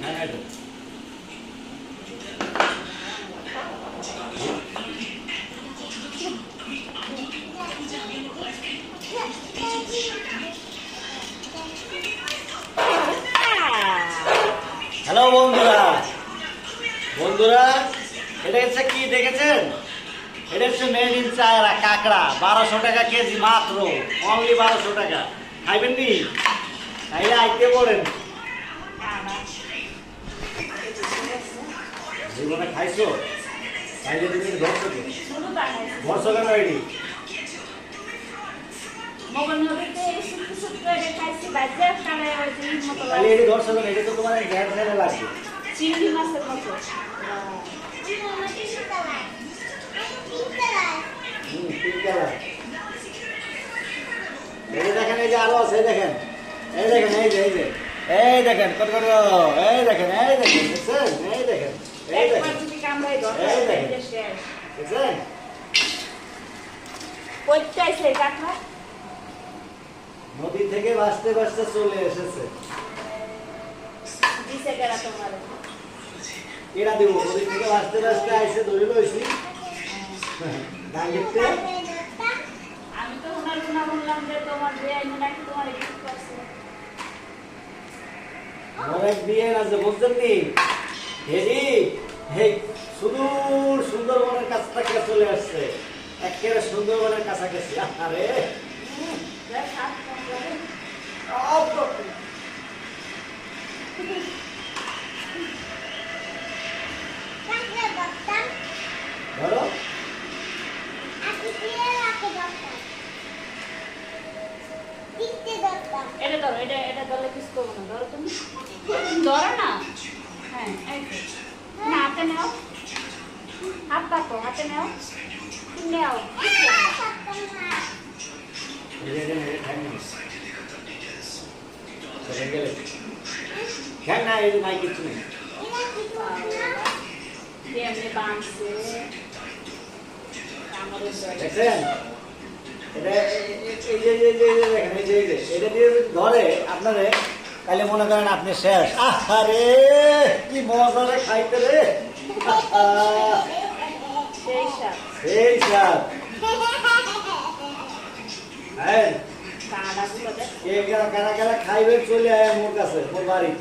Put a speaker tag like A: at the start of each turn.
A: Hello বন্ধুরা, এটা হচ্ছে কি দেখেছেন? এটা হচ্ছে মেড ইন চায়না কাঁকড়া, 1200 টাকা কেজি, মাত্র অনলি 1200 টাকা। খাইবেন নি? খাইলে আইতে বলেন। জীবনে খাইছো? খাইলে তুমি ধরছো তো? ধরছো কেন এটি? তাহলে এটি ধরছো কেন? এটা তো তোমার গ্যাস ফেলে লাগবে।
B: চিংড়ি মাছের মতো।
A: এই দেখেন, এই যে আরো আছে, দেখেন, এই দেখেন, এই যে এই দেখেন কত কত, এই দেখেন, এই দেখেন, দেখছেন? এই দেখেন, এই দেখেন, দেখছেন? নদী থেকে ভাসতে ভাসতে চলে এসেছে। এরা দিব নদী থেকে ভাসতে ভাসতে আইসে ধরে লইছি।
B: আমি তো ওনার গুণা বললাম যে তোমার বেআইনি নাকি তোমার কিছু করছে।
A: অনেক বিয়ে আছে বুঝছেন নি? হেরি হে সুদূর সুন্দরবনের কাছ থেকে চলে আসছে, একেবারে সুন্দরবনের কাছাকাছি। আরে ধরো,
B: এটা ধরো, এটা ধরলে কিছু করবো না। ধরো তুমি, ধরো না। হ্যাঁ, না, হাতে নাও, হাত পাতো, হাতে নাও, নেও।
A: খ্যাং না, এই নাই কিছু নেই।
B: এমনি বাঁধছে
A: দেখছেন? এটা এই যে দেখেন, এই যে এটা দিয়ে যদি ধরে আপনারে, তাহলে মনে করেন আপনি শেষ। আরে কি মজা রে খাইতে রে,
B: সেই সাপ।
A: এই স্বাদ। হ্যাঁ,
B: কাঁড়াগুলো দেখ।
A: কে কারা কারা খাইবে চলে আয় মোর কাছে, মোর বাড়ি।